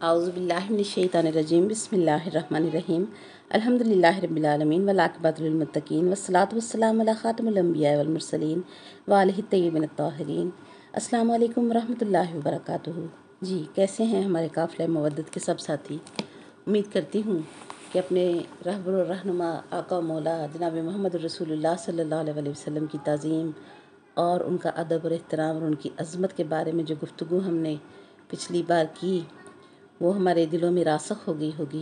اعوذ باللہ من الشیطان الرجیم بسم اللہ الرحمن الرحیم الحمدللہ رب العالمین والعاقبۃ للمتقین والصلاۃ والسلام علی خاتم الانبیاء والمرسلین وآلہ الطیبین الطاہرین۔ السلام علیکم ورحمۃ اللہ وبرکاتہ۔ جی کیسے ہیں ہمارے قافلہ مودت کے سب ساتھی؟ امید کرتی ہوں کہ اپنے رہبر و رہنما آقا و مولا جناب محمد رسول اللہ صلی اللہ علیہ وسلم کی تعظیم اور ان کا ادب اور احترام اور ان کی عظمت کے بارے میں جو گفتگو ہم نے پچھلی بار کی وہ ہمارے دلوں میں راسخ ہو گئی ہوگی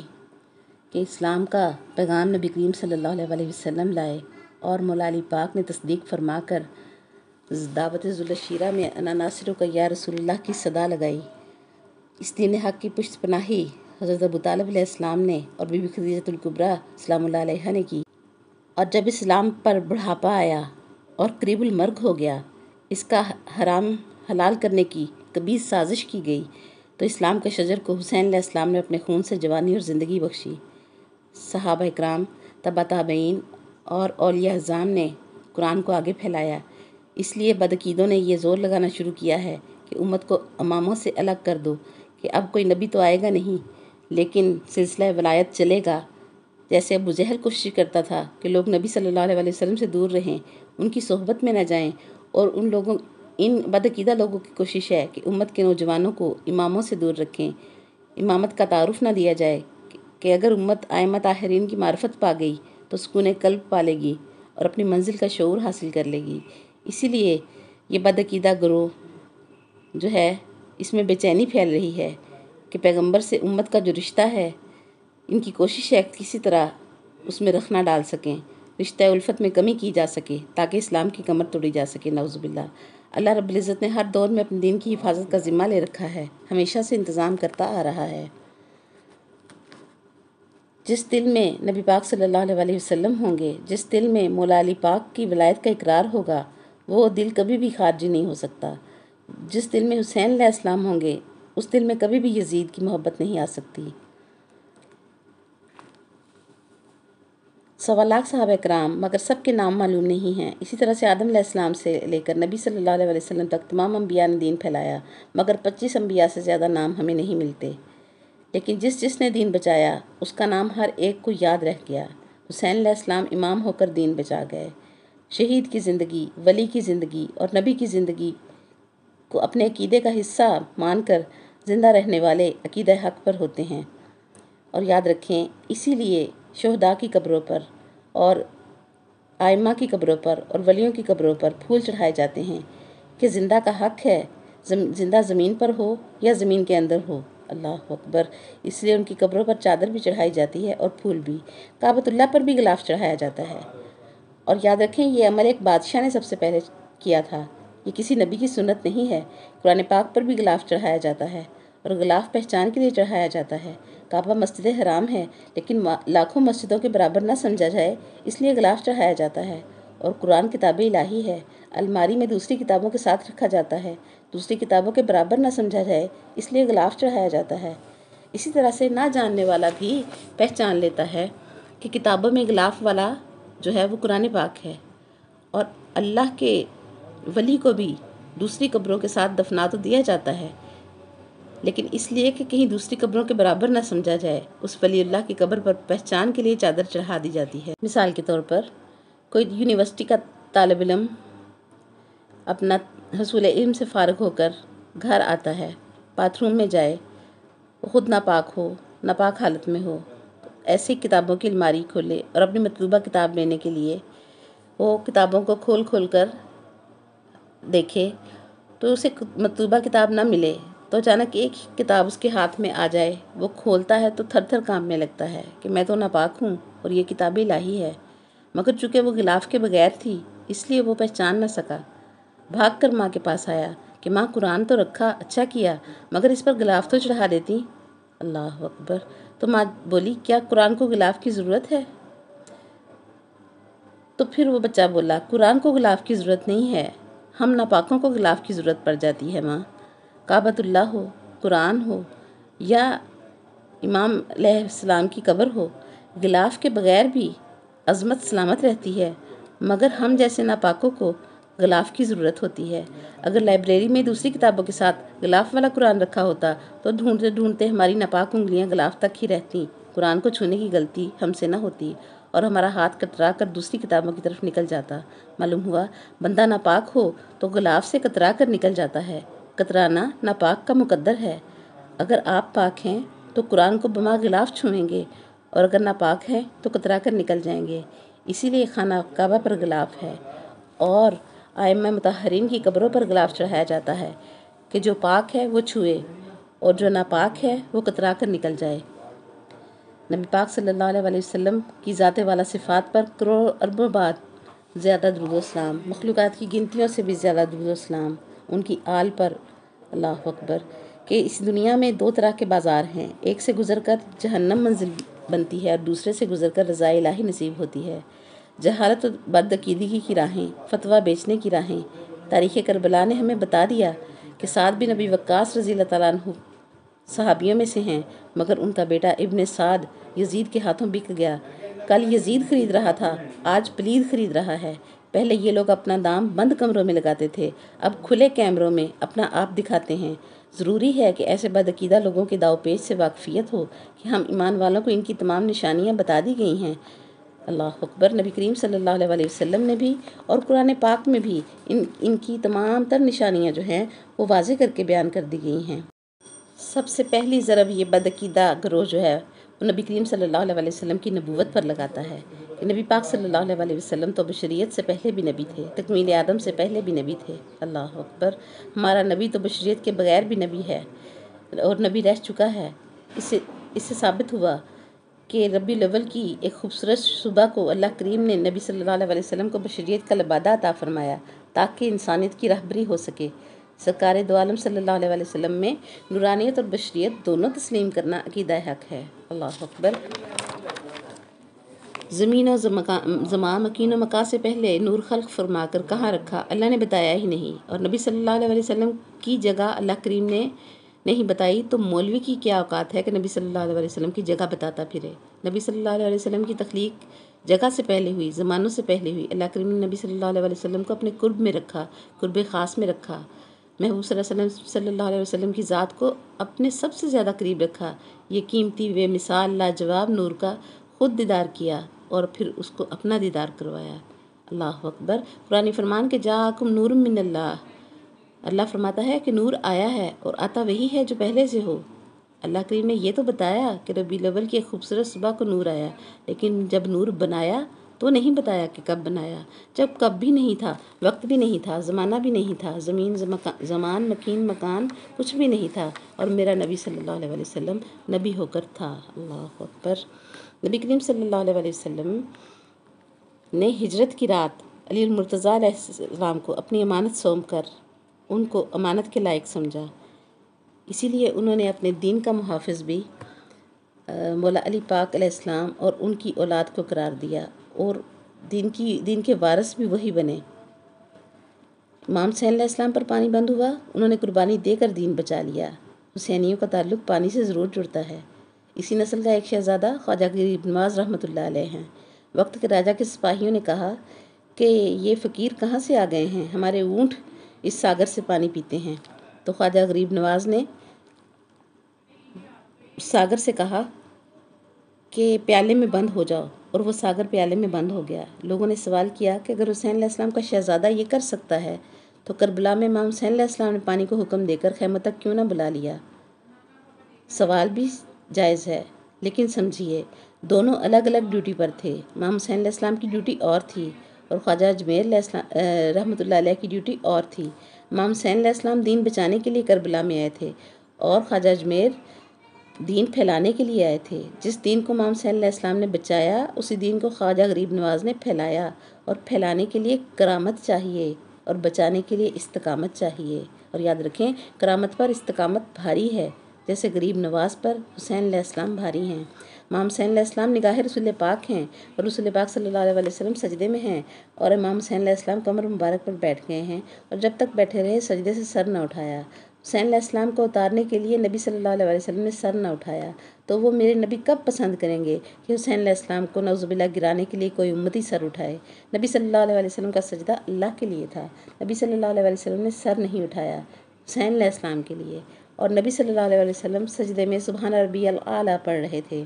کہ اسلام کا پیغام نبی کریم صلی اللہ علیہ وسلم لائے اور مولا علی پاک نے تصدیق فرما کر دعوت ذوالشیرہ میں انا ناصرک یا رسول اللہ کی صدا لگائی۔ اس دین حق کی پشت پناہی حضرت ابو طالب علیہ السلام نے اور بی بی خدیجہ الکبریٰ سلام اللہ علیہا نے کی، اور جب اسلام پر بڑھاپا آیا اور قریب المرگ ہو گیا، اس کا حرام حلال کرنے کی کبھی سازش کی گئی تو اسلام کے شجر کو حسین علیہ السلام نے اپنے خون سے جوانی اور زندگی بخشی۔ صحابہ اکرام، تبع تابعین اور اولیاء اعظام نے قرآن کو آگے پھیلایا۔ اس لیے بدعقیدوں نے یہ زور لگانا شروع کیا ہے کہ امت کو اماموں سے الگ کر دو، کہ اب کوئی نبی تو آئے گا نہیں لیکن سلسلہ ولایت چلے گا۔ جیسے ابو جہل کوشش کرتا تھا کہ لوگ نبی صلی اللہ علیہ وسلم سے دور رہیں، ان کی صحبت میں نہ جائیں، اور ان بدعقیدہ لوگوں کی کوشش ہے کہ امت کے نوجوانوں کو اماموں سے دور رکھیں، امامت کا تعارف نہ دیا جائے، کہ اگر امت ائمہ طاہرین کی معرفت پا گئی تو سکون قلب پالے گی اور اپنی منزل کا شعور حاصل کر لے گی۔ اسی لیے یہ بدعقیدہ گروہ جو ہے اس میں بے چینی پھیل رہی ہے کہ پیغمبر سے امت کا جو رشتہ ہے، ان کی کوشش ہے کسی طرح اس میں رخ نہ ڈال سکیں، رشتہ الفت میں کمی کی جا سکے تاکہ اسلام کی کمر توڑی جا سکے۔ نعوذ باللہ۔ اللہ رب العزت نے ہر دور میں اپنے دین کی حفاظت کا ذمہ لے رکھا ہے، ہمیشہ سے انتظام کرتا آ رہا ہے۔ جس دل میں نبی پاک صلی اللہ علیہ وسلم ہوں گے، جس دل میں مولا علی پاک کی ولایت کا اقرار ہوگا، وہ دل کبھی بھی خارجی نہیں ہو سکتا۔ جس دل میں حسین علیہ السلام ہوں گے، اس دل میں کبھی بھی یزید کی محبت نہیں آ سکتی۔ 1.25 صحابہ کرام، مگر سب کے نام معلوم نہیں ہیں۔ اسی طرح سے آدم علیہ السلام سے لے کر نبی صلی اللہ علیہ وسلم تک تمام انبیاء نے دین پھیلایا، مگر 25 انبیاء سے زیادہ نام ہمیں نہیں ملتے۔ لیکن جس نے دین بچایا اس کا نام ہر ایک کو یاد رہ گیا۔ حسین علیہ السلام امام ہو کر دین بچا گئے۔ شہید کی زندگی، ولی کی زندگی اور نبی کی زندگی کو اپنے عقیدے کا حصہ مان کر زندہ رہنے والے عقیدہ حق پر ہوتے ہیں۔ اور یاد رکھیں، اسی لیے شہداء کی قبروں پر اور ائمہ کی قبروں پر اور ولیوں کی قبروں پر پھول چڑھائے جاتے ہیں کہ زندہ کا حق ہے، زندہ زمین پر ہو یا زمین کے اندر ہو۔ اللہ اکبر۔ اس لیے ان کی قبروں پر چادر بھی چڑھائی جاتی ہے اور پھول بھی۔ کعبۃ اللہ پر بھی غلاف چڑھایا جاتا ہے۔ اور یاد رکھیں، یہ عمل ایک بادشاہ نے سب سے پہلے کیا تھا، یہ کسی نبی کی سنت نہیں ہے۔ قرآن پاک پر بھی غلاف چڑھایا جاتا ہے، اور غلاف پہچان کے لیے چڑھایا جاتا ہے۔ کعبہ مسجد حرام ہے لیکن لاکھوں مسجدوں کے برابر نہ سمجھا جائے، اس لیے غلاف چڑھایا جاتا ہے۔ اور قرآن کتاب الہی ہے، الماری میں دوسری کتابوں کے ساتھ رکھا جاتا ہے، دوسری کتابوں کے برابر نہ سمجھا جائے، اس لیے غلاف چڑھایا جاتا ہے۔ اسی طرح سے نہ جاننے والا بھی پہچان لیتا ہے کہ کتابوں میں غلاف والا جو ہے وہ قرآن پاک ہے۔ اور اللہ کے ولی کو بھی دوسری قبروں کے ساتھ دفنا تو دیا جاتا ہے، لیکن اس لیے کہ کہیں دوسری قبروں کے برابر نہ سمجھا جائے، اس ولی اللہ کی قبر پر پہچان کے لیے چادر چڑھا دی جاتی ہے۔ مثال کے طور پر کوئی یونیورسٹی کا طالب علم اپنا حصول علم سے فارغ ہو کر گھر آتا ہے، باتھ روم میں جائے، وہ خود ناپاک ہو، ناپاک حالت میں ہو، ایسی کتابوں کی الماری کھولے اور اپنی مطلوبہ کتاب لینے کے لیے وہ کتابوں کو کھول کھول کر دیکھے تو اسے مطلوبہ کتاب نہ ملے، تو اچانک ایک کتاب اس کے ہاتھ میں آ جائے، وہ کھولتا ہے تو تھر تھر کانپنے لگتا ہے کہ میں تو ناپاک ہوں اور یہ کتاب الہی ہے۔ مگر چونکہ وہ غلاف کے بغیر تھی اس لیے وہ پہچان نہ سکا، بھاگ کر ماں کے پاس آیا کہ ماں قرآن تو رکھا، اچھا کیا، مگر اس پر غلاف تو چڑھا دیتی۔ اللہ اکبر۔ تو ماں بولی، کیا قرآن کو غلاف کی ضرورت ہے؟ تو پھر وہ بچہ بولا، قرآن کو غلاف کی ضرورت نہیں ہے، ہم ناپاکوں کو غلاف کی ضرورت پڑ جاتی ہے ماں۔ کعبۃ اللہ ہو، قرآن ہو یا امام علیہ السلام کی قبر ہو، غلاف کے بغیر بھی عظمت سلامت رہتی ہے، مگر ہم جیسے ناپاکوں کو غلاف کی ضرورت ہوتی ہے۔ اگر لائبریری میں دوسری کتابوں کے ساتھ غلاف والا قرآن رکھا ہوتا تو ڈھونڈتے ڈھونڈتے ہماری ناپاک انگلیاں غلاف تک ہی رہتیں، قرآن کو چھونے کی غلطی ہم سے نہ ہوتی اور ہمارا ہاتھ کترا کر دوسری کتابوں کی طرف نکل جاتا۔ معلوم ہوا بندہ ناپاک ہو تو غلاف سے کترا کر نکل جاتا ہے۔ کترانا ناپاک کا مقدر ہے۔ اگر آپ پاک ہیں تو قرآن کو بما غلاف چھوئیں گے، اور اگر ناپاک ہیں تو کترا کر نکل جائیں گے۔ اسی لیے خانہ کعبہ پر غلاف ہے اور ائمہ مطہرین کی قبروں پر غلاف چڑھایا جاتا ہے کہ جو پاک ہے وہ چھوئے اور جو ناپاک ہے وہ کترا کر نکل جائے۔ نبی پاک صلی اللہ علیہ وسلم کی ذات والا صفات پر کروڑ اربوں بار زیادہ درود و سلام، مخلوقات کی گنتیوں سے بھی زیادہ درود و سلام ان کی آل پر، اللہ اکبر، کہ اس دنیا میں دو طرح کے بازار ہیں، ایک سے گزر کر جہنم منزل بنتی ہے اور دوسرے سے گزر کر رضا الہی نصیب ہوتی ہے۔ جہالت و بدعقیدگی کی راہیں، فتویٰ بیچنے کی راہیں، تاریخ کربلا نے ہمیں بتا دیا کہ سعد بن ابی وقاص رضی اللہ تعالیٰ عنہ صحابیوں میں سے ہیں، مگر ان کا بیٹا ابن سعد یزید کے ہاتھوں بک گیا۔ کل یزید خرید رہا تھا، آج پلید خرید رہا ہے۔ پہلے یہ لوگ اپنا دام بند کمروں میں لگاتے تھے، اب کھلے کیمروں میں اپنا آپ دکھاتے ہیں۔ ضروری ہے کہ ایسے بدعقیدہ لوگوں کے داؤ پیچ سے واقفیت ہو کہ ہم ایمان والوں کو ان کی تمام نشانیاں بتا دی گئی ہیں۔ اللہ اکبر، نبی کریم صلی اللہ علیہ وسلم نے بھی اور قرآن پاک میں بھی ان کی تمام تر نشانیاں جو ہیں وہ واضح کر کے بیان کر دی گئی ہیں۔ سب سے پہلی ضرب یہ بدعقیدہ گروہ جو ہے وہ نبی کریم صلی اللہ علیہ وسلم کی نبوت پر لگاتا ہے کہ نبی پاک صلی اللہ علیہ وسلم تو بشریت سے پہلے بھی نبی تھے، تکمیل آدم سے پہلے بھی نبی تھے۔ اللہ اکبر، ہمارا نبی تو بشریت کے بغیر بھی نبی ہے اور نبی رہ چکا ہے۔ اس سے ثابت ہوا کہ ربیع الاول کی ایک خوبصورت صبح کو اللہ کریم نے نبی صلی اللہ علیہ وسلم کو بشریت کا لبادہ عطا فرمایا تاکہ انسانیت کی رہبری ہو سکے۔ سرکار دو عالم صلی اللہ علیہ وسلم میں نورانیت اور بشریت دونوں تسلیم کرنا عقیدہ حق ہے۔ اللہ اکبر، زمین و زمان مکین و مکان سے پہلے نور خلق فرما کر کہاں رکھا اللہ نے بتایا ہی نہیں، اور نبی صلی اللہ علیہ وسلم کی جگہ اللہ کریم نے نہیں بتائی تو مولوی کی کیا اوقات ہے کہ نبی صلی اللہ علیہ وسلم کی جگہ بتاتا پھرے۔ نبی صلی اللہ علیہ وسلم کی تخلیق جگہ سے پہلے ہوئی، زمانوں سے پہلے ہوئی۔ اللہ کریم نے نبی صلی اللہ علیہ وسلم کو اپنے قرب میں رکھا، قرب خاص میں رکھا۔ محبوب صلی اللہ علیہ وسلم کی ذات کو اپنے سب سے زیادہ قریب رکھا۔ یہ قیمتی بے مثال لاجواب نور کا خود دیدار کیا اور پھر اس کو اپنا دیدار کروایا۔ اللہ اکبر، قرآن فرمان کے جاءکم نور من اللہ، اللہ فرماتا ہے کہ نور آیا ہے اور آتا وہی ہے جو پہلے سے ہو۔ اللہ کریم نے یہ تو بتایا کہ ربیع الاول کی ایک خوبصورت صبح کو نور آیا، لیکن جب نور بنایا تو نہیں بتایا کہ کب بنایا، جب کب بھی نہیں تھا، وقت بھی نہیں تھا، زمانہ بھی نہیں تھا، زمان مکین مکان کچھ بھی نہیں تھا، اور میرا نبی صلی اللہ علیہ وسلم نبی ہو کر تھا۔ اللہ اکبر، نبی کریم صلی اللہ علیہ وسلم نے ہجرت کی رات علی المرتضیٰ علیہ السلام کو اپنی امانت سونپ کر ان کو امانت کے لائق سمجھا، اسی لیے انہوں نے اپنے دین کا محافظ بھی مولا علی پاک علیہ السلام اور ان کی اولاد کو قرار دیا اور دین کے وارث بھی وہی بنے۔ امام حسین علیہ السلام پر پانی بند ہوا، انہوں نے قربانی دے کر دین بچا لیا۔ حسینیوں کا تعلق پانی سے ضرور جڑتا ہے۔ اسی نسل کا ایک شہزادہ خواجہ غریب نواز رحمۃ اللہ علیہ ہیں۔ وقت کے راجا کے سپاہیوں نے کہا کہ یہ فقیر کہاں سے آ گئے ہیں، ہمارے اونٹ اس ساگر سے پانی پیتے ہیں۔ تو خواجہ غریب نواز نے ساگر سے کہا کہ پیالے میں بند ہو جاؤ، اور وہ ساگر پیالے میں بند ہو گیا۔ لوگوں نے سوال کیا کہ اگر حسین علیہ السلام کا شہزادہ یہ کر سکتا ہے تو کربلا میں امام حسین علیہ السلام نے پانی کو حکم دے کر خیموں تک کیوں نہ بلا لیا؟ سوال بھی جائز ہے، لیکن سمجھیے دونوں الگ الگ ڈیوٹی پر تھے۔ امام حسین علیہ السلام کی ڈیوٹی اور تھی اور خواجہ اجمیر رحمۃ اللہ علیہ کی ڈیوٹی اور تھی۔ امام حسین علیہ السلام دین بچانے کے لیے کربلا میں آئے تھے اور خواجہ اجمیر دین پھیلانے کے لیے آئے تھے۔ جس دین کو امام حسین علیہ السلام نے بچایا اسی دین کو خواجہ غریب نواز نے پھیلایا، اور پھیلانے کے لیے کرامت چاہیے اور بچانے کے لیے استقامت چاہیے۔ اور یاد رکھیں کرامت پر استقامت بھاری ہے، جیسے غریب نواز پر حسین علیہ السلام بھاری ہیں۔ امام حسین علیہ السلام نگاہ رسول پاک ہیں اور رسول پاک صلی اللہ علیہ وسلم سجدے میں ہیں، اور امام حسین علیہ السلام کمر مبارک پر بیٹھ گئے ہیں، اور جب تک بیٹھے رہے سجدے سے سر نہ اٹھایا۔ حسین علیہ السلام کو اتارنے کے لیے نبی صلی اللہ علیہ وسلم نے سر نہ اٹھایا، تو وہ میرے نبی کب پسند کریں گے کہ حسین علیہ السلام کو نعوذ باللہ گرانے کے لیے کوئی امتی سر اٹھائے؟ نبی صلی اللہ علیہ وسلم کا سجدہ اللہ کے لیے تھا، نبی صلی اللہ علیہ وسلم نے سر نہیں اٹھایا حسین علیہ السلام کے لیے، اور نبی صلی اللہ علیہ وسلم سجدے میں سبحان ربی الاعلیٰ پڑھ رہے تھے،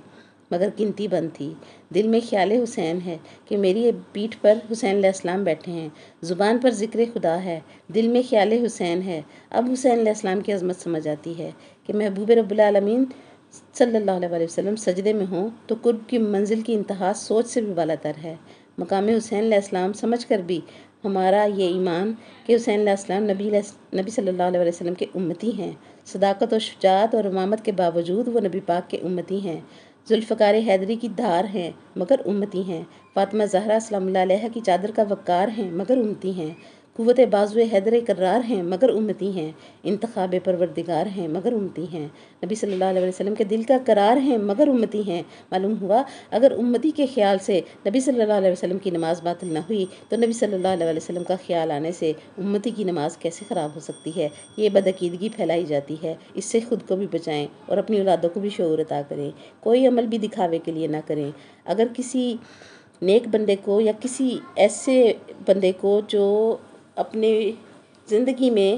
مگر گنتی بند تھی۔ دل میں خیال حسین ہے کہ میری پیٹھ پر حسین علیہ السلام بیٹھے ہیں، زبان پر ذکر خدا ہے، دل میں خیال حسین ہے۔ اب حسین علیہ السلام کی عظمت سمجھ آتی ہے کہ محبوب رب العالمین صلی اللہ علیہ وسلم سجدے میں ہوں تو قرب کی منزل کی انتہا سوچ سے بھی بالا تر ہے۔ مقام حسین علیہ السلام سمجھ کر بھی ہمارا یہ ایمان کہ حسین علیہ السلام نبی صلی اللہ علیہ وسلم کے امتی ہیں، صداقت و شجاعت اور امامت کے باوجود وہ نبی پاک کے امتی ہیں، ذوالفقار حیدری کی دھار ہیں مگر امتی ہیں، فاطمہ زہرا سلام اللہ علیہ کی چادر کا وقار ہیں مگر امتی ہیں، قوت بازو حیدر کرار ہیں مگر امتی ہیں، انتخاب پروردگار ہیں مگر امتی ہیں، نبی صلی اللہ علیہ وسلم کے دل کا قرار ہیں مگر امتی ہیں۔ معلوم ہوا اگر امتی کے خیال سے نبی صلی اللہ علیہ وسلم کی نماز باطل نہ ہوئی تو نبی صلی اللہ علیہ وسلم کا خیال آنے سے امتی کی نماز کیسے خراب ہو سکتی ہے؟ یہ بدعقیدگی پھیلائی جاتی ہے، اس سے خود کو بھی بچائیں اور اپنی اولادوں کو بھی شعور عطا کریں۔ کوئی عمل بھی دکھاوے کے لیے نہ کریں۔ اگر کسی نیک بندے کو یا کسی ایسے بندے کو جو اپنے زندگی میں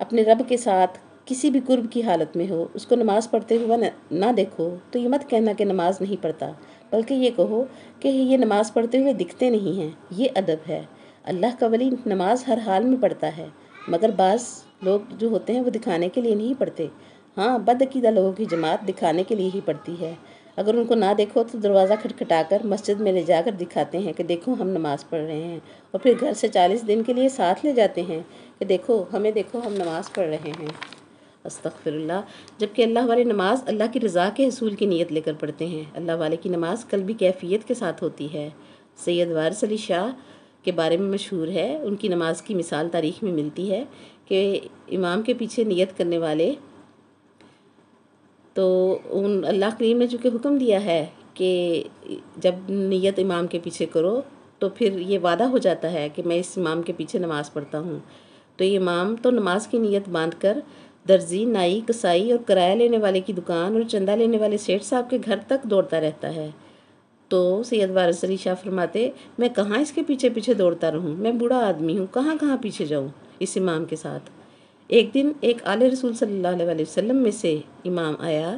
اپنے رب کے ساتھ کسی بھی قرب کی حالت میں ہو، اس کو نماز پڑھتے ہوا نہ دیکھو تو یہ مت کہنا کہ نماز نہیں پڑھتا، بلکہ یہ کہو کہ یہ نماز پڑھتے ہوئے دکھتے نہیں ہیں۔ یہ ادب ہے۔ اللہ کا ولی نماز ہر حال میں پڑھتا ہے، مگر بعض لوگ جو ہوتے ہیں وہ دکھانے کے لیے نہیں پڑھتے۔ ہاں، بدعقیدہ لوگوں کی جماعت دکھانے کے لیے ہی پڑھتی ہے۔ اگر ان کو نہ دیکھو تو دروازہ کھٹکھٹا کر مسجد میں لے جا کر دکھاتے ہیں کہ دیکھو ہم نماز پڑھ رہے ہیں، اور پھر گھر سے 40 دن کے لیے ساتھ لے جاتے ہیں کہ دیکھو ہمیں، دیکھو ہم نماز پڑھ رہے ہیں۔ استغفر اللہ۔ جبکہ اللہ والے نماز اللہ کی رضا کے حصول کی نیت لے کر پڑھتے ہیں۔ اللہ والے کی نماز قلبی کیفیت کے ساتھ ہوتی ہے۔ سید وارث علی شاہ کے بارے میں مشہور ہے، ان کی نماز کی مثال تاریخ میں ملتی ہے کہ امام کے پیچھے نیت کرنے والے تو اللہ کریم نے چونکہ حکم دیا ہے کہ جب نیت امام کے پیچھے کرو تو پھر یہ وعدہ ہو جاتا ہے کہ میں اس امام کے پیچھے نماز پڑھتا ہوں، تو یہ امام تو نماز کی نیت باندھ کر درزی، نائی، کسائی اور کرایہ لینے والے کی دکان اور چندہ لینے والے سیٹھ صاحب کے گھر تک دوڑتا رہتا ہے۔ تو سید وارث علی شاہ فرماتے، میں کہاں اس کے پیچھے پیچھے دوڑتا رہوں، میں بوڑھا آدمی ہوں، کہاں کہاں پیچھے جاؤں اس امام کے ساتھ۔ ایک دن ایک آل رسول صلی اللہ علیہ وسلم میں سے امام آیا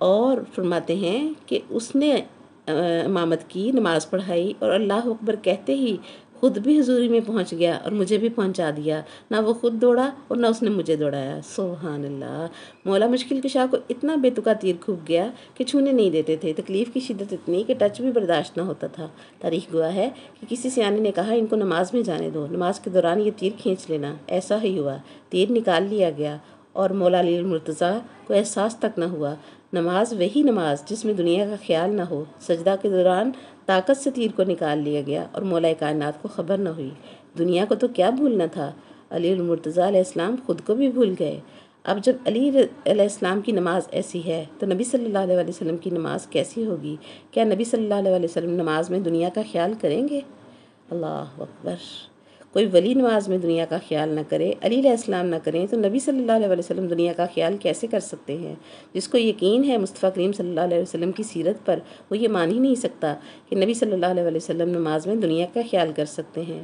اور فرماتے ہیں کہ اس نے امامت کی، نماز پڑھائی اور اللہ اکبر کہتے ہی خود بھی حضوری میں پہنچ گیا اور مجھے بھی پہنچا دیا۔ نہ وہ خود دوڑا اور نہ اس نے مجھے دوڑایا۔ سبحان اللہ۔ مولا مشکل کشا کو اتنا بے تکا تیر کھوب گیا کہ چھونے نہیں دیتے تھے، تکلیف کی شدت اتنی کہ ٹچ بھی برداشت نہ ہوتا تھا۔ تاریخ گواہ ہے کہ کسی سیانے نے کہا ان کو نماز میں جانے دو، نماز کے دوران یہ تیر کھینچ لینا۔ ایسا ہی ہوا، تیر نکال لیا گیا اور مولا علی المرتضیٰ کو احساس تک نہ ہوا۔ نماز وہی نماز جس میں دنیا کا خیال نہ ہو، سجدہ کے دوران طاقت سے تیر کو نکال لیا گیا اور مولا کائنات کو خبر نہ ہوئی۔ دنیا کو تو کیا بھولنا تھا، علی المرتضیٰ علیہ السلام خود کو بھی بھول گئے۔ اب جب علی علیہ السلام کی نماز ایسی ہے تو نبی صلی اللہ علیہ وسلم کی نماز کیسی ہوگی؟ کیا نبی صلی اللہ علیہ وسلم نماز میں دنیا کا خیال کریں گے؟ اللہ اکبر۔ کوئی ولی نماز میں دنیا کا خیال نہ کرے، علی علیہ السلام نہ کریں تو نبی صلی اللہ علیہ وسلم دنیا کا خیال کیسے کر سکتے ہیں؟ جس کو یقین ہے مصطفیٰ کریم صلی اللہ علیہ وسلم کی سیرت پر، وہ یہ مان ہی نہیں سکتا کہ نبی صلی اللہ علیہ وسلم نماز میں دنیا کا خیال کر سکتے ہیں۔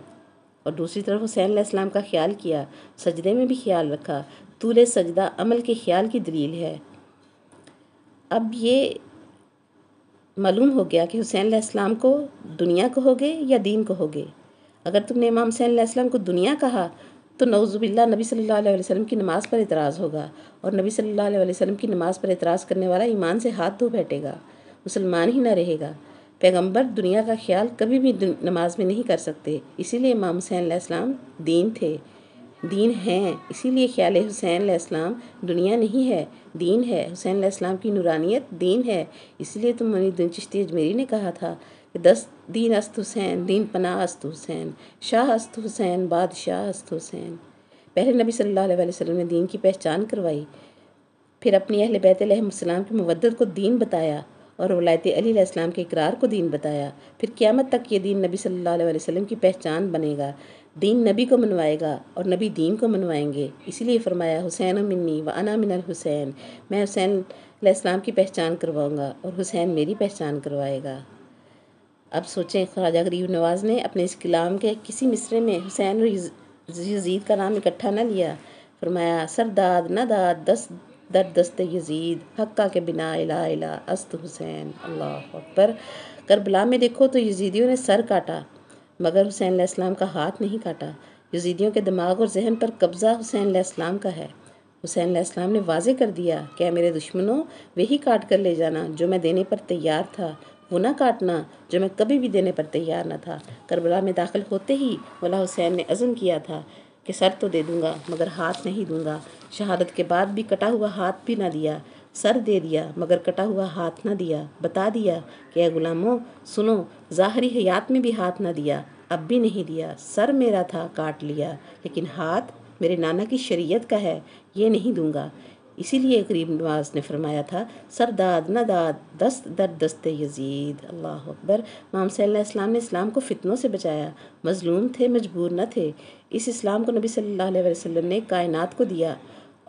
اور دوسری طرف حسین علیہ السلام کا خیال کیا، سجدے میں بھی خیال رکھا۔ طول سجدہ عمل کے خیال کی دلیل ہے۔ اب یہ معلوم ہو گیا کہ حسین علیہ السلام کو دنیا کہو گے یا دین کہو گے۔ اگر تم نے امام حسین علیہ السلام کو دنیا کہا تو نعوذ باللہ نبی صلی اللہ علیہ وسلم کی نماز پر اعتراض ہوگا، اور نبی صلی اللہ علیہ وسلم کی نماز پر اعتراض کرنے والا ایمان سے ہاتھ دھو بیٹھے گا، مسلمان ہی نہ رہے گا۔ پیغمبر دنیا کا خیال کبھی بھی نماز میں نہیں کر سکتے، اسی لیے امام حسین علیہ السلام دین تھے، دین ہیں، اسی لیے خیال حسین علیہ السلام دنیا نہیں ہے، دین ہے۔ حسین علیہ السلام کی نورانیت دین ہے، اسی لیے تو معین الدین چشتی اجمیری نے کہا تھا کہ 10 دین است حسین، دین پناہ است حسین، شاہ است حسین، بادشاہ است حسین۔ پہلے نبی صلی اللہ علیہ وسلم نے دین کی پہچان کروائی، پھر اپنی اہل بیت علیہ السلام کی مودت کو دین بتایا اور ولایت علی علیہ السلام کے اقرار کو دین بتایا۔ پھر قیامت تک یہ دین نبی صلی اللہ علیہ وسلم کی پہچان بنے گا۔ دین نبی کو منوائے گا اور نبی دین کو منوائیں گے۔ اسی لیے فرمایا حسین منی و انا من الحسین، میں حسین علیہ السلام کی پہچان کرواؤں گا اور حسین میری پہچان کروائے گا۔ اب سوچیں، خواجہ غریب نواز نے اپنے اس کلام کے کسی مصرے میں حسین اور یزید کا نام اکٹھا نہ لیا۔ فرمایا سرداد نہ داد دست در دست یزید، حقہ کے بنا الہ الہ است حسین۔ اللہ اکبر۔ کربلا میں دیکھو تو یزیدیوں نے سر کاٹا مگر حسین علیہ السلام کا ہاتھ نہیں کاٹا۔ یزیدیوں کے دماغ اور ذہن پر قبضہ حسین علیہ السلام کا ہے۔ حسین علیہ السلام نے واضح کر دیا کہ اے میرے دشمنوں، وہی کاٹ کر لے جانا جو میں دینے پر تیار تھا، وہ نہ کاٹنا جو میں کبھی بھی دینے پر تیار نہ تھا۔ کربلا میں داخل ہوتے ہی مولا حسین نے عزم کیا تھا کہ سر تو دے دوں گا مگر ہاتھ نہیں دوں گا۔ شہادت کے بعد بھی کٹا ہوا ہاتھ بھی نہ دیا، سر دے دیا مگر کٹا ہوا ہاتھ نہ دیا۔ بتا دیا کہ اے غلاموں سنو، ظاہری حیات میں بھی ہاتھ نہ دیا، اب بھی نہیں دیا۔ سر میرا تھا کاٹ لیا، لیکن ہاتھ میرے نانا کی شریعت کا ہے، یہ نہیں دوں گا۔ اسی لیے غریب نواز نے فرمایا تھا سرداد نہ داد دست در دست یزید۔ اللہ اکبر۔ امام صلی اللہ علیہ السلام نے اسلام کو فتنوں سے بچایا، مظلوم تھے مجبور نہ تھے۔ اس اسلام کو نبی صلی اللہ علیہ وسلم نے کائنات کو دیا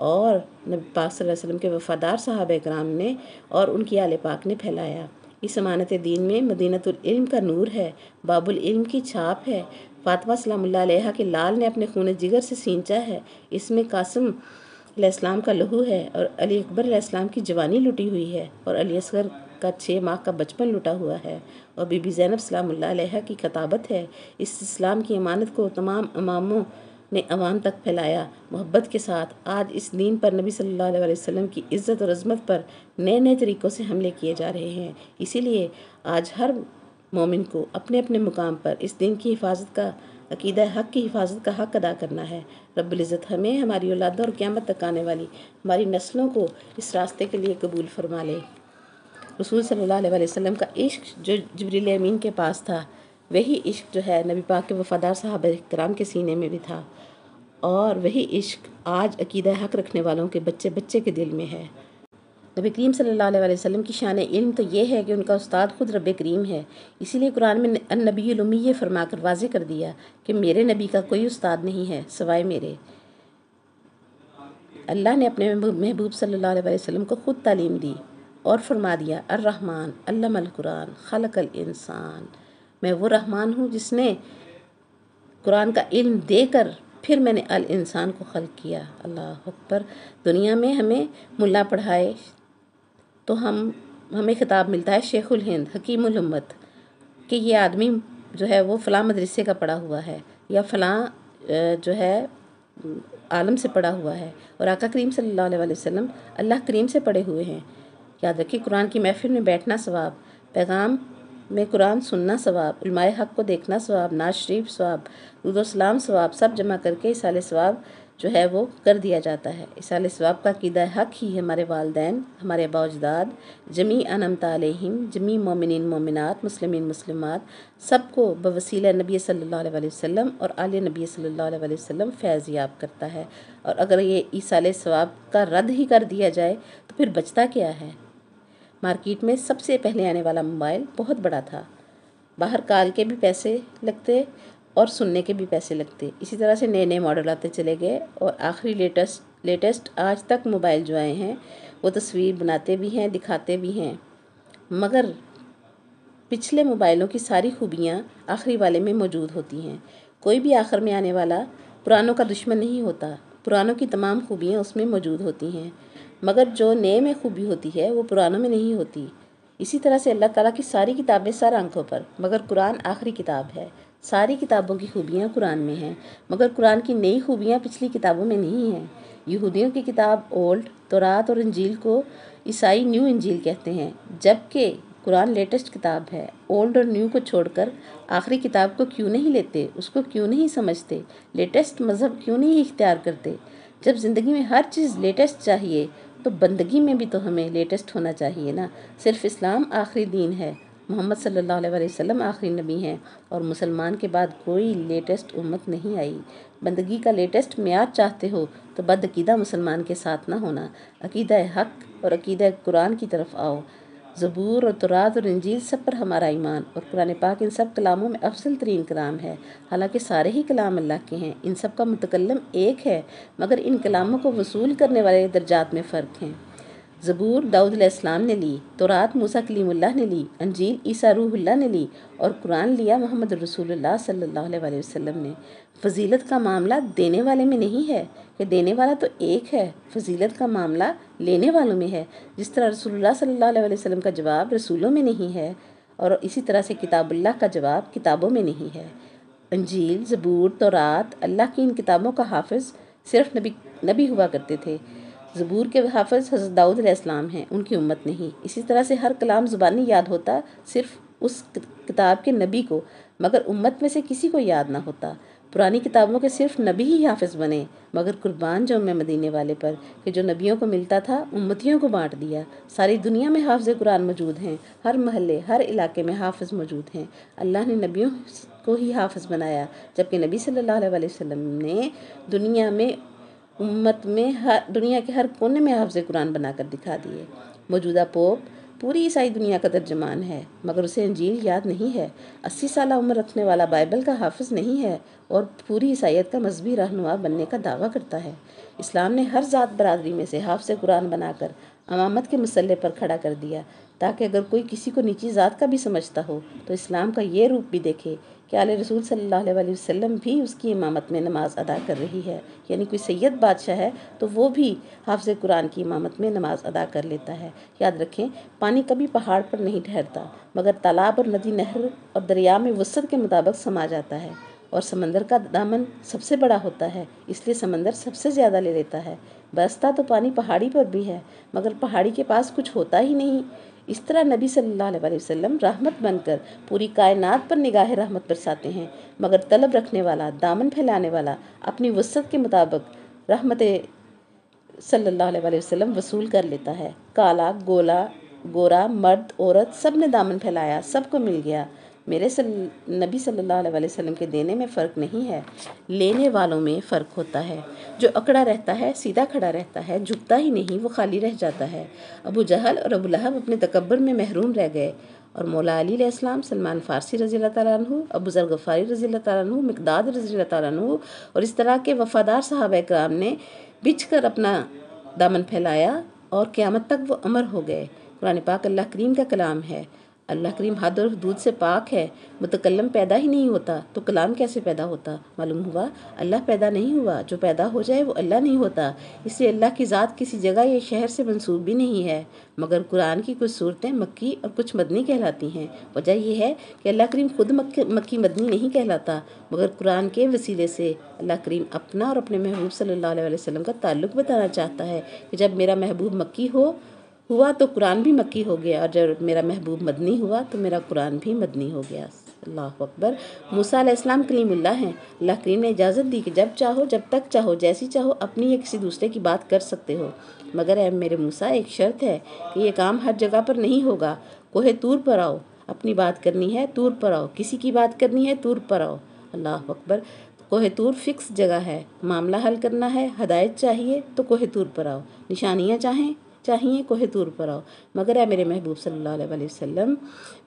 اور نبی پاک صلی اللہ علیہ وسلم کے وفادار صحابہ کرام نے اور ان کی آل پاک نے پھیلایا۔ اس امانت دین میں مدینۃ العلم کا نور ہے، باب العلم کی چھاپ ہے۔ فاطمہ سلام اللہ علیہا کے لال نے اپنے خون جگر سے سینچا ہے۔ اس میں قاسم علیہ السلام کا لہو ہے اور علی اکبر علیہ السلام کی جوانی لٹی ہوئی ہے اور علی اصغر کا 6 ماہ کا بچپن لٹا ہوا ہے اور بی بی زینب سلام اللہ علیہا کی خطابت ہے۔ اس اسلام کی امانت کو تمام اماموں نے عوام تک پھیلایا محبت کے ساتھ۔ آج اس دین پر نبی صلی اللہ علیہ وسلم کی عزت اور عظمت پر نئے نئے طریقوں سے حملے کیے جا رہے ہیں۔ اسی لیے آج ہر مومن کو اپنے اپنے مقام پر اس دین کی حفاظت کا، عقیدہ حق کی حفاظت کا حق ادا کرنا ہے۔ رب العزت ہمیں، ہماری اولادوں اور قیامت تک آنے والی ہماری نسلوں کو اس راستے کے لیے قبول فرما لے۔ رسول صلی اللہ علیہ وسلم کا عشق جو جبریل امین کے پاس تھا، وہی عشق جو ہے نبی پاک کے وفادار صحابہ کرام کے سینے میں بھی تھا، اور وہی عشق آج عقیدہ حق رکھنے والوں کے بچے بچے کے دل میں ہے۔ نبی کریم صلی اللہ علیہ وسلم کی شان علم تو یہ ہے کہ ان کا استاد خود رب کریم ہے۔ اسی لیے قرآن میں النبی الامی فرما کر واضح کر دیا کہ میرے نبی کا کوئی استاد نہیں ہے سوائے میرے۔ اللہ نے اپنے محبوب صلی اللہ علیہ وسلم کو خود تعلیم دی اور فرما دیا الرحمن علم القرآن خلق الانسان، میں وہ رحمان ہوں جس نے قرآن کا علم دے کر پھر میں نے الانسان کو خلق کیا۔ اللہ اکبر۔ دنیا میں ہمیں ملا پڑھائے تو ہمیں خطاب ملتا ہے شیخ الہند حکیم الامت کہ یہ آدمی جو ہے وہ فلاں مدرسے کا پڑھا ہوا ہے یا فلاں جو ہے عالم سے پڑھا ہوا ہے، اور آقا کریم صلی اللہ علیہ وسلم اللہ کریم سے پڑھے ہوئے ہیں۔ یاد رکھیں، قرآن کی محفل میں بیٹھنا ثواب، پیغام میں قرآن سننا ثواب، علماء حق کو دیکھنا ثواب، نعت شریف ثواب، درود و سلام ثواب، سب جمع کر کے اصال ثواب جو ہے وہ کر دیا جاتا ہے۔ اصال ثواب کا عقیدہ حق ہی ہمارے والدین، ہمارے آباء و اجداد، جمیع انعمت علیہم، جمیع مومنین مومنات، مسلمین مسلمات، سب کو بوسیلہ نبی صلی اللہ علیہ وسلم اور آل نبی صلی اللہ علیہ وسلم فیض یاب کرتا ہے۔ اور اگر یہ اصال ثواب کا رد ہی کر دیا جائے تو پھر بچتا کیا ہے؟ مارکیٹ میں سب سے پہلے آنے والا موبائل بہت بڑا تھا، باہر کال کے بھی پیسے لگتے اور سننے کے بھی پیسے لگتے، اسی طرح سے نئے نئے ماڈل آتے چلے گئے، اور آخری لیٹسٹ آج تک موبائل جو آئے ہیں وہ تصویر بناتے بھی ہیں دکھاتے بھی ہیں، مگر پچھلے موبائلوں کی ساری خوبیاں آخری والے میں موجود ہوتی ہیں۔ کوئی بھی آخر میں آنے والا پرانوں کا دشمن نہیں ہوتا، پرانوں کی تمام خوبیاں اس میں موجود ہوتی ہیں، مگر جو نئے میں خوبی ہوتی ہے وہ پرانوں میں نہیں ہوتی۔ اسی طرح سے اللہ تعالیٰ کی ساری کتابیں سر آنکھوں پر، مگر قرآن آخری کتاب ہے۔ ساری کتابوں کی خوبیاں قرآن میں ہیں، مگر قرآن کی نئی خوبیاں پچھلی کتابوں میں نہیں ہیں۔ یہودیوں کی کتاب اولڈ تورات اور انجیل کو عیسائی نیو انجیل کہتے ہیں، جبکہ قرآن لیٹسٹ کتاب ہے۔ اولڈ اور نیو کو چھوڑ کر آخری کتاب کو کیوں نہیں لیتے، اس کو کیوں نہیں سمجھتے، لیٹسٹ مذہب کیوں نہیں اختیار کرتے؟ جب زندگی میں ہر چیز لیٹسٹ چاہیے تو بندگی میں بھی تو ہمیں لیٹسٹ ہونا چاہیے نا۔ صرف اسلام آخری دین ہے، محمد صلی اللہ علیہ وسلم آخری نبی ہیں، اور مسلمان کے بعد کوئی لیٹسٹ امت نہیں آئی۔ بندگی کا لیٹسٹ معیار چاہتے ہو تو بدعقیدہ مسلمان کے ساتھ نہ ہونا، عقیدہ حق اور عقیدہ قرآن کی طرف آؤ۔ زبور اور تورات اور انجیل سب پر ہمارا ایمان، اور قرآن پاک ان سب کلاموں میں افضل ترین کلام ہے۔ حالانکہ سارے ہی کلام اللہ کے ہیں، ان سب کا متکلم ایک ہے، مگر ان کلاموں کو وصول کرنے والے درجات میں فرق ہیں۔ زبور داؤد علیہ السلام نے لی، تورات موسیٰ کلیم اللہ نے لی، انجیل عیسیٰ روح اللہ نے لی، اور قرآن لیا محمد رسول اللہ صلی اللہ علیہ وسلم نے۔ فضیلت کا معاملہ دینے والے میں نہیں ہے کہ دینے والا تو ایک ہے، فضیلت کا معاملہ لینے والوں میں ہے۔ جس طرح رسول اللہ صلی اللہ علیہ وسلم کا جواب رسولوں میں نہیں ہے، اور اسی طرح سے کتاب اللہ کا جواب کتابوں میں نہیں ہے۔ انجیل، زبور، تورات، اللہ کی ان کتابوں کا حافظ صرف نبی ہوا کرتے تھے۔ زبور کے حافظ حضرت داؤد علیہ السلام ہیں، ان کی امت نہیں۔ اسی طرح سے ہر کلام زبانی یاد ہوتا صرف اس کتاب کے نبی کو، مگر امت میں سے کسی کو یاد نہ ہوتا۔ پرانی کتابوں کے صرف نبی ہی حافظ بنے، مگر قربان جاؤں مدینے والے پر کہ جو نبیوں کو ملتا تھا امتیوں کو بانٹ دیا۔ ساری دنیا میں حافظ قرآن موجود ہیں، ہر محلے ہر علاقے میں حافظ موجود ہیں۔ اللہ نے نبیوں کو ہی حافظ بنایا، جبکہ نبی صلی اللہ علیہ وسلم نے دنیا کے ہر کونے میں حافظ قرآن بنا کر دکھا دیے۔ موجودہ پوپ پوری عیسائی دنیا کا ترجمان ہے، مگر اسے انجیل یاد نہیں ہے۔ 80 سالہ عمر رکھنے والا بائبل کا حافظ نہیں ہے، اور پوری عیسائیت کا مذہبی رہنما بننے کا دعویٰ کرتا ہے۔ اسلام نے ہر ذات برادری میں سے حافظ قرآن بنا کر امامت کے مسلح پر کھڑا کر دیا، تاکہ اگر کوئی کسی کو نیچی ذات کا بھی سمجھتا ہو تو اسلام کا یہ روپ بھی دیکھے کہ آل رسول صلی اللہ علیہ وسلم بھی اس کی امامت میں نماز ادا کر رہی ہے۔ یعنی کوئی سید بادشاہ ہے تو وہ بھی حافظ قرآن کی امامت میں نماز ادا کر لیتا ہے۔ یاد رکھیں، پانی کبھی پہاڑ پر نہیں ٹھہرتا، مگر تالاب اور ندی، نہر اور دریا میں وسعت کے مطابق سما جاتا ہے، اور سمندر کا دامن سب سے بڑا ہوتا ہے، اس لیے سمندر سب سے زیادہ لے لیتا ہے۔ برستا تو پانی پہاڑی پر بھی ہے، مگر پہاڑی کے پاس کچھ ہوتا ہی نہیں۔ اس طرح نبی صلی اللہ علیہ وسلم رحمت بن کر پوری کائنات پر نگاہ رحمت برساتے ہیں، مگر طلب رکھنے والا، دامن پھیلانے والا اپنی وسعت کے مطابق رحمت صلی اللہ علیہ وسلم وصول کر لیتا ہے۔ کالا، گورا، مرد، عورت، سب نے دامن پھیلایا، سب کو مل گیا۔ میرے نبی صلی اللہ علیہ وسلم کے دینے میں فرق نہیں ہے، لینے والوں میں فرق ہوتا ہے۔ جو اکڑا رہتا ہے سیدھا کھڑا رہتا ہے، جھکتا ہی نہیں، وہ خالی رہ جاتا ہے۔ ابو جہل اور ابو لہب اپنے تکبر میں محروم رہ گئے، اور مولا علی علیہ السلام، سلمان فارسی رضی اللہ تعالیٰ عنہ، ابو ذر غفاری رضی اللہ تعالیٰ عنہ، مقداد رضی اللہ تعالیٰ عنہ اور اس طرح کے وفادار صحابہ کرام نے بچھ کر اپنا دامن پھیلایا، اور قیامت تک وہ امر ہو گئے۔ قرآن پاک اللہ کریم کا کلام ہے۔ اللہ کریم حد اور حدود سے پاک ہے۔ متکلم پیدا ہی نہیں ہوتا تو کلام کیسے پیدا ہوتا؟ معلوم ہوا اللہ پیدا نہیں ہوا، جو پیدا ہو جائے وہ اللہ نہیں ہوتا۔ اس لیے اللہ کی ذات کسی جگہ یا شہر سے منسوب بھی نہیں ہے، مگر قرآن کی کچھ صورتیں مکی اور کچھ مدنی کہلاتی ہیں۔ وجہ یہ ہے کہ اللہ کریم خود مکی مدنی نہیں کہلاتا، مگر قرآن کے وسیلے سے اللہ کریم اپنا اور اپنے محبوب صلی اللہ علیہ وسلم کا تعلق بتانا چاہتا ہے کہ جب میرا محبوب مکی ہوا تو قرآن بھی مکی ہو گیا، اور جب میرا محبوب مدنی ہوا تو میرا قرآن بھی مدنی ہو گیا۔ اللہ اکبر۔ موسیٰ علیہ السلام کلیم اللہ ہیں۔ اللہ کریم نے اجازت دی کہ جب چاہو، جب تک چاہو، جیسی چاہو اپنی یا کسی دوسرے کی بات کر سکتے ہو، مگر اے میرے موسیٰ، ایک شرط ہے کہ یہ کام ہر جگہ پر نہیں ہوگا۔ کوہ طور پر آؤ، اپنی بات کرنی ہے طور پر آؤ، کسی کی بات کرنی ہے طور پر آؤ۔ اللہ اکبر۔ کوہ طور فکس جگہ ہے، معاملہ حل کرنا ہے، ہدایت چاہیے تو کوہ طور پر آؤ، نشانیاں چاہیے کوہ طور پر آؤ۔ مگر اے میرے محبوب صلی اللہ علیہ وسلم،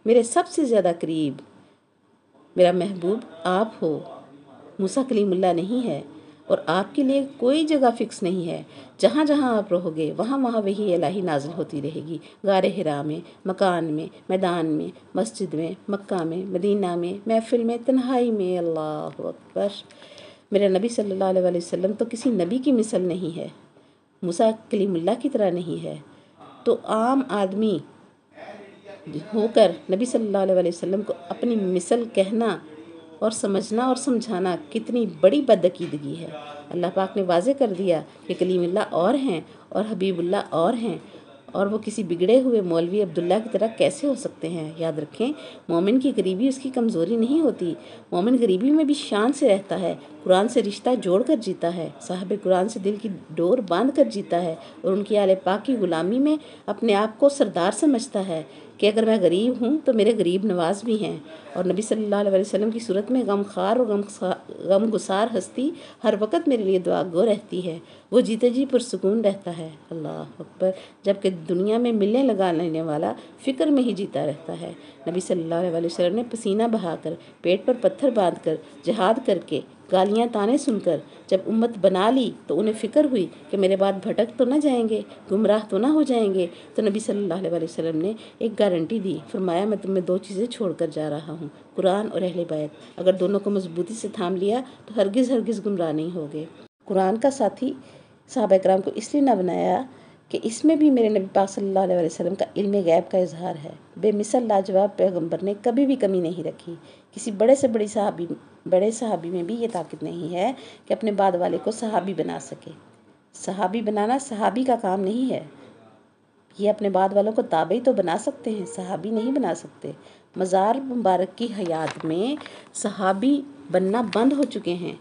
میرے سب سے زیادہ قریب میرا محبوب آپ ہو۔ موسیٰ کلیم اللہ نہیں ہے، اور آپ کے لیے کوئی جگہ فکس نہیں ہے۔ جہاں جہاں آپ رہو گے وہاں وہاں وحی الہی نازل ہوتی رہے گی۔ غار حرا میں، مکان میں، میدان میں، مسجد میں، مکہ میں، مدینہ میں، محفل میں، تنہائی میں۔ اللہ اکبر۔ میرے نبی صلی اللہ علیہ وسلم تو کسی نبی کی مثل نہیں ہے، موسیٰ کلیم اللہ کی طرح نہیں ہے، تو عام آدمی ہو کر نبی صلی اللہ علیہ وسلم کو اپنی مثل کہنا اور سمجھنا اور سمجھانا کتنی بڑی بدعقیدگی ہے۔ اللہ پاک نے واضح کر دیا کہ کلیم اللہ اور ہیں اور حبیب اللہ اور ہیں، اور وہ کسی بگڑے ہوئے مولوی عبداللہ کی طرح کیسے ہو سکتے ہیں؟ یاد رکھیں، مومن کی غریبی اس کی کمزوری نہیں ہوتی، مومن غریبی میں بھی شان سے رہتا ہے، قرآن سے رشتہ جوڑ کر جیتا ہے، صاحب قرآن سے دل کی ڈور باندھ کر جیتا ہے، اور ان کی آل پاک کی غلامی میں اپنے آپ کو سردار سمجھتا ہے کہ اگر میں غریب ہوں تو میرے غریب نواز بھی ہیں، اور نبی صلی اللہ علیہ وسلم کی صورت میں غم خوار اور غم گسار ہستی ہر وقت میرے لیے دعا گو رہتی ہے، وہ جیتے جی پرسکون رہتا ہے، اللہ اکبر، جبکہ دنیا میں ملنے لگا لینے والا فکر میں ہی جیتا رہتا ہے۔ نبی صلی اللہ علیہ وسلم نے پسینہ بہا کر، پیٹ پر پتھر باندھ کر، جہاد کر کے، گالیاں تانے سن کر جب امت بنا لی تو انہیں فکر ہوئی کہ میرے بعد بھٹک تو نہ جائیں گے، گمراہ تو نہ ہو جائیں گے، تو نبی صلی اللہ علیہ وسلم نے ایک گارنٹی دی، فرمایا میں تمہیں 2 چیزیں چھوڑ کر جا رہا ہوں، قرآن اور اہل بیت، اگر دونوں کو مضبوطی سے تھام لیا تو ہرگز گمراہ نہیں ہوگے۔ قرآن کا ساتھی صحابہ کرام کو اس لیے نہ بنایا کہ اس میں بھی میرے نبی پاک صلی اللہ علیہ وسلم کا علم غیب کا اظہار ہے۔ بے مثل لاجواب پیغمبر نے کبھی بھی کمی نہیں رکھی، کسی بڑے سے بڑے صحابی میں بھی یہ طاقت نہیں ہے کہ اپنے بعد والے کو صحابی بنا سکے۔ صحابی بنانا صحابی کا کام نہیں ہے، یہ اپنے بعد والوں کو تابعی تو بنا سکتے ہیں، صحابی نہیں بنا سکتے۔ مزار مبارک کی حیات میں صحابی بننا بند ہو چکے ہیں،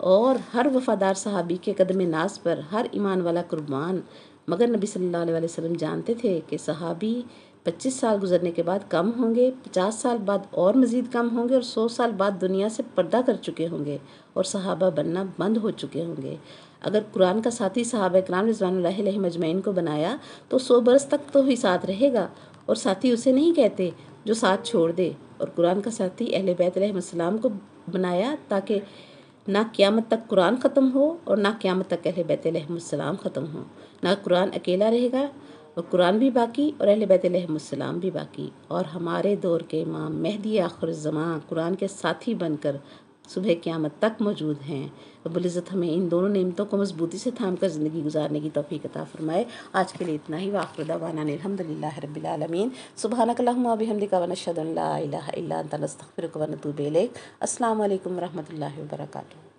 اور ہر وفادار صحابی کے قدم ناز پر ہر ایمان والا قربان، مگر نبی صلی اللہ علیہ وسلم جانتے تھے کہ صحابی 25 سال گزرنے کے بعد کم ہوں گے، 50 سال بعد اور مزید کم ہوں گے، اور 100 سال بعد دنیا سے پردہ کر چکے ہوں گے اور صحابہ بننا بند ہو چکے ہوں گے۔ اگر قرآن کا ساتھی صحابہ کرام رضوان اللہ علیہم اجمعین کو بنایا تو 100 برس تک تو ہی ساتھ رہے گا، اور ساتھی اسے نہیں کہتے جو ساتھ چھوڑ دے۔ اور قرآن کا ساتھی اہل بیت علیہم السلام کو بنایا تاکہ نہ قیامت تک قرآن ختم ہو اور نہ قیامت تک اہل بیت علیہم السلام ختم ہو، نہ قرآن اکیلا رہے گا اور قرآن بھی باقی اور اہل بیت علیہم السلام بھی باقی، اور ہمارے دور کے امام مہدی آخر الزمان قرآن کے ساتھی بن کر صبح قیامت تک موجود ہیں۔ رب العزت ہمیں ان دونوں نعمتوں کو مضبوطی سے تھام کر زندگی گزارنے کی توفیق عطا فرمائے۔ آج کے لیے اتنا ہی، وآخر دعوانا الحمدللہ رب العالمین۔ سبحانک اللہم وبحمدک ونشہد ان لا الہ الا انت نستغفرک ونتوب الیک۔ السلام علیکم ورحمۃ اللہ وبرکاتہ۔